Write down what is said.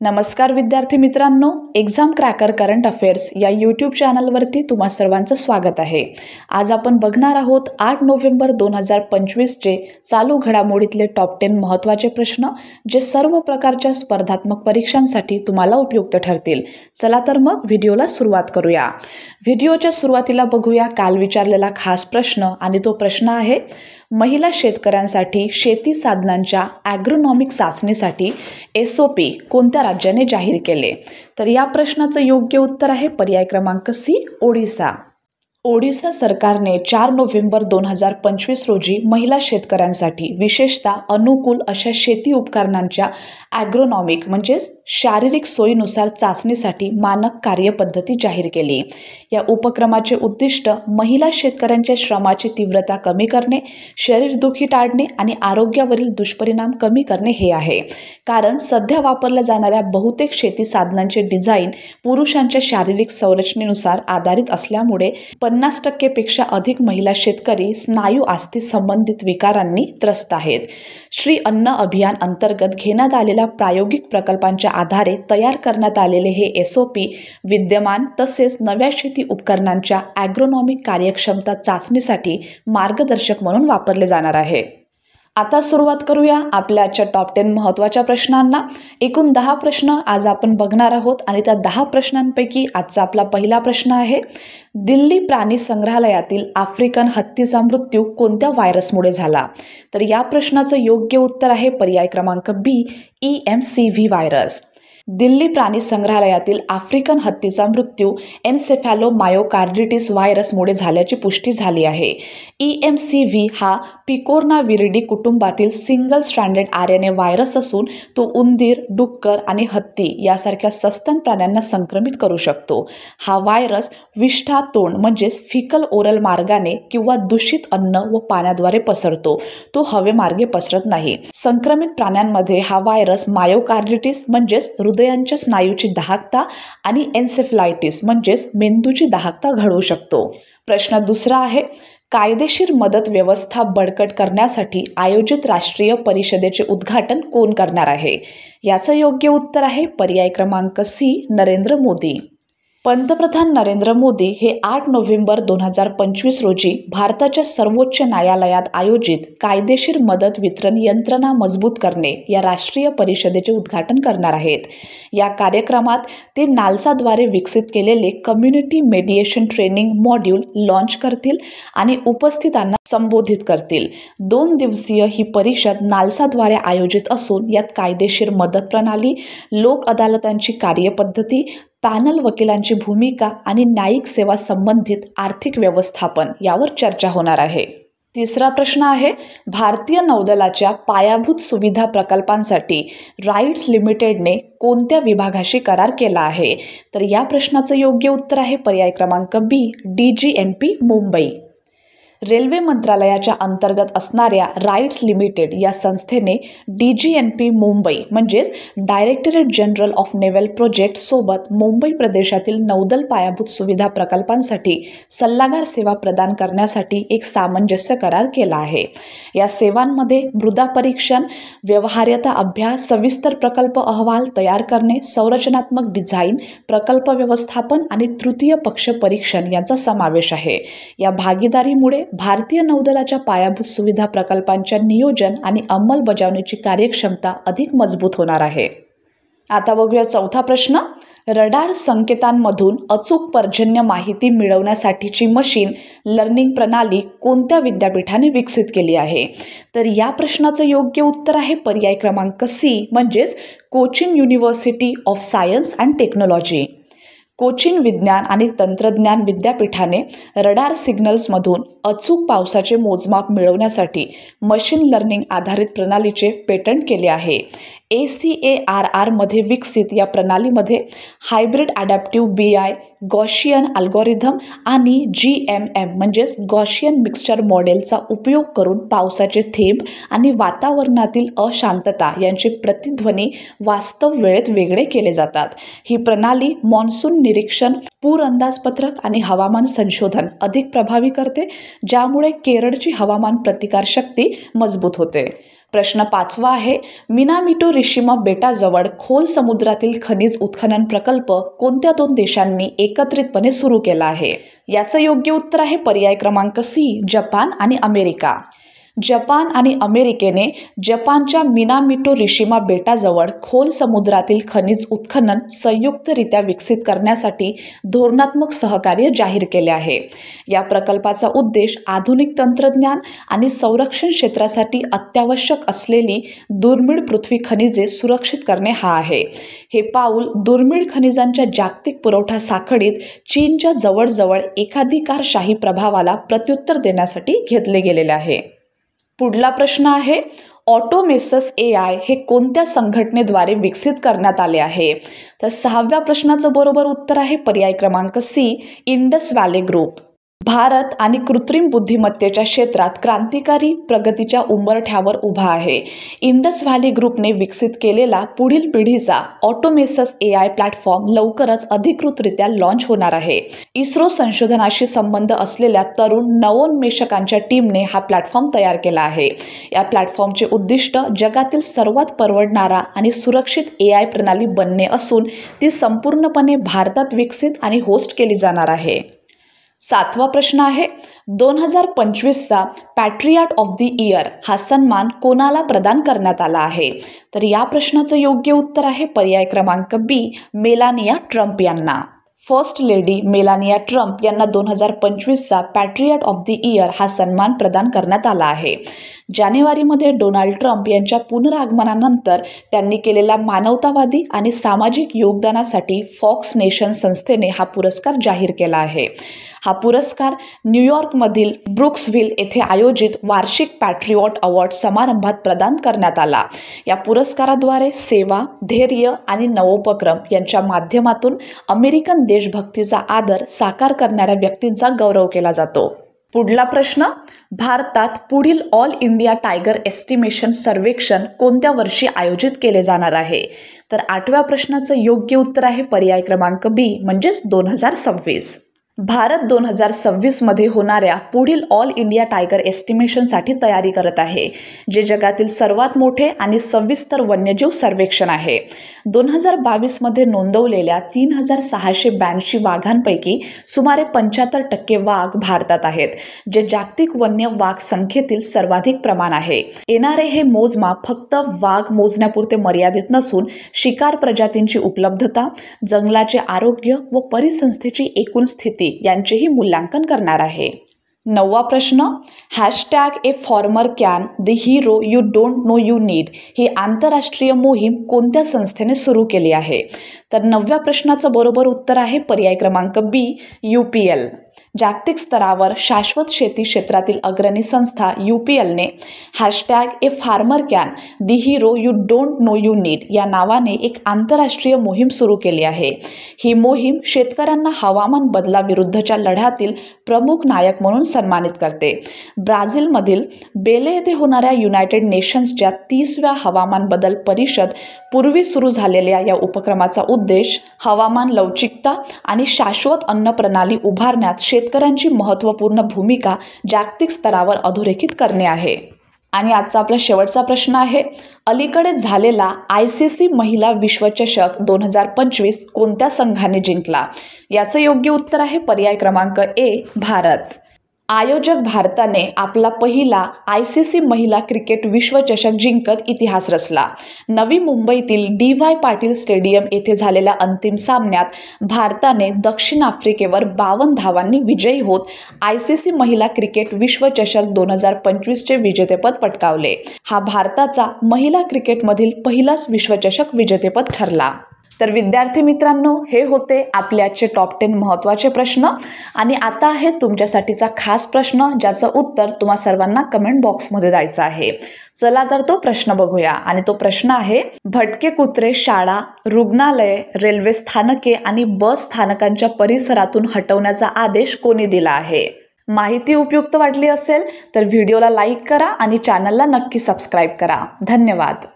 नमस्कार विद्यार्थी मित्रांनो, एक्झाम क्रॅकर करंट अफेअर्स या यूट्यूब चॅनलवरती तुम्हा सर्वांचं स्वागत आहे. आज आपण बघणार आहोत 8 नोव्हेंबर 2025चे चालू घडामोडीतले टॉप 10 महत्त्वाचे प्रश्न, जे सर्व प्रकारच्या स्पर्धात्मक परीक्षांसाठी तुम्हाला उपयुक्त ठरतील. चला तर मग व्हिडिओला सुरुवात करूया. व्हिडिओच्या सुरुवातीला बघूया काल विचारलेला खास प्रश्न, आणि तो प्रश्न आहे महिला शेतकऱ्यांसाठी शेती साधनांच्या ॲग्रोनॉमिक चाचणीसाठी SOP कोणत्या राज्याने जाहीर केले? तर या प्रश्नाचं योग्य उत्तर आहे पर्याय क्रमांक सी, ओडिसा. ओडिसा सरकारने 4 नोव्हेंबर 2025 रोजी महिला शेतकऱ्यांसाठी विशेषतः अनुकूल अशा शेती उपकरणांच्या ॲग्रोनॉमिक म्हणजेच शारीरिक सोयीनुसार चाचणीसाठी मानक कार्यपद्धती जाहीर केली. या उपक्रमाचे उद्दिष्ट महिला शेतकऱ्यांच्या श्रमाची तीव्रता कमी करणे, शरीरदुखी टाळणे आणि आरोग्यावरील दुष्परिणाम कमी करणे हे आहे. कारण सध्या वापरल्या जाणाऱ्या बहुतेक शेती साधनांचे डिझाईन पुरुषांच्या शारीरिक संरचनेनुसार आधारित असल्यामुळे 50% पेक्षा अधिक महिला शेतकरी स्नायू आस्थी संबंधित विकारांनी त्रस्त आहेत. श्री अन्न अभियान अंतर्गत घेण्यात आलेल्या प्रायोगिक प्रकल्पांच्या आधारे तयार करण्यात आलेले हे SOP विद्यमान तसेच नव्या शेती उपकरणांच्या ॲग्रोनॉमिक कार्यक्षमता चाचणीसाठी मार्गदर्शक म्हणून वापरले जाणार आहे. आता सुरुवात करूया आपल्या आजच्या टॉप 10 महत्त्वाच्या प्रश्नांना. एकूण 10 प्रश्न आज आपण बघणार आहोत, आणि त्या 10 प्रश्नांपैकी आजचा आपला पहिला प्रश्न आहे, दिल्ली प्राणी संग्रहालयातील आफ्रिकन हत्तीचा मृत्यू कोणत्या व्हायरसमुळे झाला? तर या प्रश्नाचं योग्य उत्तर आहे पर्याय क्रमांक बी, EMCV व्हायरस. दिल्ली प्राणी संग्रहालयातील आफ्रिकन हत्तीचा मृत्यू एन्सेफॅलोमायोकार्डिटिस व्हायरसमुळे झाल्याची पुष्टी झाली आहे. EMCV हा पिकोर्नाविरिडी कुटुंबातील सिंगल स्ट्रँडेड RNA व्हायरस असून तो उंदीर, डुक्कर आणि हत्ती यासारख्या सस्तन प्राण्यांना संक्रमित करू शकतो. हा व्हायरस विष्ठा तोंड म्हणजेच फिकल ओरल मार्गाने किंवा दूषित अन्न व पाण्याद्वारे पसरतो. तो हवेमार्गे पसरत नाही. संक्रमित प्राण्यांमध्ये हा व्हायरस मायोकार्डिटिस म्हणजेच हृदयांच्या स्नायूची दाहकता आणि एन्सेफलायटिस म्हणजेच मेंदूची दाहकता घडवू शकतो. प्रश्न दुसरा आहे, कायदेशीर मदत व्यवस्था बळकट करण्यासाठी आयोजित राष्ट्रीय परिषदेचे उद्घाटन कोण करणार आहे? याचं योग्य उत्तर आहे पर्याय क्रमांक सी, नरेंद्र मोदी. पंतप्रधान नरेंद्र मोदी हे 8 नोव्हेंबर 2025 रोजी भारताच्या सर्वोच्च न्यायालयात आयोजित कायदेशीर मदत वितरण यंत्रणा मजबूत करणे या राष्ट्रीय परिषदेचे उद्घाटन करणार आहेत. या कार्यक्रमात ते नालसाद्वारे विकसित केलेले कम्युनिटी मेडिएशन ट्रेनिंग मॉड्यूल लॉन्च करतील आणि उपस्थितांना संबोधित करतील. 2 दिवसीय ही परिषद नालसाद्वारे आयोजित असून यात कायदेशीर मदत प्रणाली, लोक अदालतांची कार्यपद्धती, पॅनल वकिलांची भूमिका आणि न्यायिक सेवा संबंधित आर्थिक व्यवस्थापन यावर चर्चा होणार आहे. तिसरा प्रश्न आहे, भारतीय नौदलाच्या पायाभूत सुविधा प्रकल्पांसाठी राईट्स लिमिटेडने कोणत्या विभागाशी करार केला आहे? तर या प्रश्नाचं योग्य उत्तर आहे पर्याय क्रमांक बी, DGNP मुंबई. रेल्वे मंत्रालयाच्या अंतर्गत असणाऱ्या राईट्स लिमिटेड या संस्थेने DGNP मुंबई म्हणजेच directorate general of naval project सोबत मुंबई प्रदेशातील नौदल पायाभूत सुविधा प्रकल्पांसाठी सल्लागार सेवा प्रदान करण्यासाठी एक सामंजस्य करार केला आहे. या सेवांमध्ये मृदा परीक्षण, व्यवहार्यता अभ्यास, सविस्तर प्रकल्प अहवाल तयार करणे, संरचनात्मक डिझाईन, प्रकल्प व्यवस्थापन आणि तृतीय पक्ष परीक्षण यांचा समावेश आहे. या भागीदारीमुळे भारतीय नौदलाच्या पायाभूत सुविधा प्रकल्पांच्या नियोजन आणि अंमलबजावणीची कार्यक्षमता अधिक मजबूत होणार आहे. आता बघूया चौथा प्रश्न, रडार संकेतांमधून अचूक पर्जन्य माहिती मिळवण्यासाठीची मशीन लर्निंग प्रणाली कोणत्या विद्यापीठाने विकसित केली आहे? तर या प्रश्नाचं योग्य उत्तर आहे पर्याय क्रमांक सी म्हणजेच Cochin university of science and technology. Cochin विज्ञान आणि तंत्रज्ञान विद्यापीठाने रडार सिग्नल्समधून अचूक पावसाचे मोजमाप मिळवण्यासाठी मशीन लर्निंग आधारित प्रणालीचे पेटंट केले आहे. ACARR मध्ये विकसित या प्रणालीमध्ये hybrid adaptive BI, Gaussian algorithm आणि GMM म्हणजेच गॉशियन मिक्सचर मॉडेलचा उपयोग करून पावसाचे थेंब आणि वातावरणातील अशांतता यांचे प्रतिध्वनी वास्तव वेळेत वेगळे केले जातात. ही प्रणाली मॉन्सून निरीक्षण, पूर अंदाजपत्रक आणि हवामान संशोधन अधिक प्रभावी करते, ज्यामुळे केरळची हवामान प्रतिकारशक्ती मजबूत होते. प्रश्न 5वा आहे, मिनामिटो रिशिमा बेटाजवळ खोल समुद्रातील खनिज उत्खनन प्रकल्प कोणत्या 2 देशांनी एकत्रितपणे सुरू केला आहे? याचं योग्य उत्तर आहे पर्याय क्रमांक सी, जपान आणि अमेरिका. जपान आणि अमेरिकेने जपानच्या मिनामिटो रिशिमा बेटाजवळ खोल समुद्रातील खनिज उत्खनन संयुक्तरित्या विकसित करण्यासाठी धोरणात्मक सहकार्य जाहीर केले आहे. या प्रकल्पाचा उद्देश आधुनिक तंत्रज्ञान आणि संरक्षण क्षेत्रासाठी अत्यावश्यक असलेली दुर्मिळ पृथ्वी खनिजे सुरक्षित करणे हा आहे. हे पाऊल दुर्मिळ खनिजांच्या जागतिक पुरवठा साखळीत चीनच्या जवळजवळ एकाधिकारशाही प्रभावाला प्रत्युत्तर देण्यासाठी घेतले गेलेले आहे. पुढला प्रश्न आहे, ऑटोमेसस AI हे कोणत्या संघटनेद्वारे विकसित करण्यात आले आहे? तर 6व्या प्रश्नाचं बरोबर उत्तर आहे पर्याय क्रमांक C, Indus valley group. Bharat आणि कृत्रिम बुद्धिमत्तेच्या क्षेत्रात क्रांतिकारी प्रगतीच्या उंबरठ्यावर उभा आहे. इंडस व्हॅली ग्रुपने विकसित केलेला पुढील पिढीचा ऑटोमेसस AI प्लॅटफॉर्म लवकरच अधिकृतरित्या लॉन्च होणार आहे. इस्रो संशोधनाशी संबंध असलेल्या तरुण नवोन्मेषकांच्या टीमने हा प्लॅटफॉर्म तयार केला आहे. या प्लॅटफॉर्मचे उद्दिष्ट जगातील सर्वात परवडणारा आणि सुरक्षित AI प्रणाली बनणे असून ती संपूर्णपणे भारतात विकसित आणि होस्ट केली जाणार आहे. 7वा प्रश्न आहे, 2025चा पॅट्रियट ऑफ द इयर हा सन्मान कोणाला प्रदान करण्यात आला आहे? तर या प्रश्नाचं योग्य उत्तर आहे पर्याय क्रमांक बी, मेलानिया ट्रम्प यांना. फर्स्ट लेडी मेलानिया ट्रम्प यांना 2025चा पॅट्रियट ऑफ द इयर हा सन्मान प्रदान करण्यात आला आहे. जानेवारीमध्ये डोनाल्ड ट्रम्प यांच्या पुनरागमनानंतर त्यांनी केलेल्या मानवतावादी आणि सामाजिक योगदानासाठी फॉक्स नेशन संस्थेने हा पुरस्कार जाहीर केला आहे. हा पुरस्कार न्यूयॉर्कमधील ब्रुक्सव्हिल येथे आयोजित वार्षिक पॅट्रियॉट अवॉर्ड समारंभात प्रदान करण्यात आला. या पुरस्काराद्वारे सेवा, धैर्य आणि नवोपक्रम यांच्या माध्यमातून अमेरिकन देशभक्तीचा आदर साकार करणाऱ्या व्यक्तींचा गौरव केला जातो. पुढला प्रश्न, भारतात पुढील ऑल इंडिया टायगर एस्टिमेशन सर्वेक्षण कोणत्या वर्षी आयोजित केले जाणार आहे? तर 8व्या प्रश्नाचं योग्य उत्तर आहे पर्याय क्रमांक बी, म्हणजेच 2026. भारत 2026मध्ये होणाऱ्या पुढील ऑल इंडिया टायगर एस्टिमेशनसाठी तयारी करत आहे, जे जगातील सर्वात मोठे आणि सविस्तर वन्यजीव सर्वेक्षण आहे. 2022मध्ये नोंदवलेल्या 3682 वाघांपैकी सुमारे 75% वाघ भारतात आहेत, जे जागतिक वन्य वाघ संख्येतील सर्वाधिक प्रमाण आहे. येणारे हे मोजमाप फक्त वाघ मोजण्यापुरते मर्यादित नसून शिकार प्रजातींची उपलब्धता, जंगलाचे आरोग्य व परिसंस्थेची एकूण स्थिती यांचेही मूल्यांकन करणार आहे. 9वा प्रश्न, #a farmer can the hero you don't know you need ही आंतरराष्ट्रीय मोहीम कोणत्या संस्थेने सुरू केली आहे? तर 9व्या प्रश्नाचं बरोबर उत्तर आहे पर्याय क्रमांक बी, UPL. जागतिक स्तरावर शाश्वत शेती क्षेत्रातील अग्रणी संस्था UPLने #a farmer can the hero you don't know you need या नावाने एक आंतरराष्ट्रीय मोहीम सुरू केली आहे. ही मोहीम शेतकऱ्यांना हवामान बदलाविरुद्धच्या लढ्यातील प्रमुख नायक म्हणून सन्मानित करते. ब्राझीलमधील बेले येथे होणाऱ्या युनायटेड नेशन्सच्या 30व्या हवामान बदल परिषद पूर्वी सुरू झालेल्या या उपक्रमाचा उद्देश हवामान लवचिकता आणि शाश्वत अन्न प्रणाली उभारण्यात शेतकऱ्यांची महत्त्वपूर्ण भूमिका जागतिक स्तरावर अधोरेखित करणे आहे. आणि आजचा आपला शेवटचा प्रश्न आहे, अलीकडे झालेला ICC महिला विश्वचषक 2025 कोणत्या संघाने जिंकला? याचं योग्य उत्तर आहे पर्याय क्रमांक ए, भारत. आयोजक भारताने आपला पहिला ICC महिला क्रिकेट विश्वचषक जिंकत इतिहास रचला. नवी मुंबईतील DY पाटील स्टेडियम येथे झालेल्या अंतिम सामन्यात भारताने दक्षिण आफ्रिकेवर 52 धावांनी विजयी होत ICC महिला क्रिकेट विश्वचषक 2025चे विजेतेपद पटकावले. हा भारताचा महिला क्रिकेटमधील पहिलाच विश्वचषक विजेतेपद ठरला. तर विद्यार्थी मित्रांनो, हे होते आपले आजचे टॉप 10 महत्त्वाचे प्रश्न. आणि आता आहे तुमच्यासाठीचा खास प्रश्न, ज्याचं उत्तर तुम्हा सर्वांना कमेंट बॉक्समध्ये द्यायचं आहे. चला तर तो प्रश्न बघूया. आणि तो प्रश्न आहे, भटके कुत्रे शाळा, रुग्णालये, रेल्वे स्थानके आणि बस स्थानकांच्या परिसरातून हटवण्याचा आदेश कोणी दिला आहे? माहिती उपयुक्त वाटली असेल तर व्हिडिओला लाईक करा आणि चॅनलला नक्की सबस्क्राईब करा. धन्यवाद.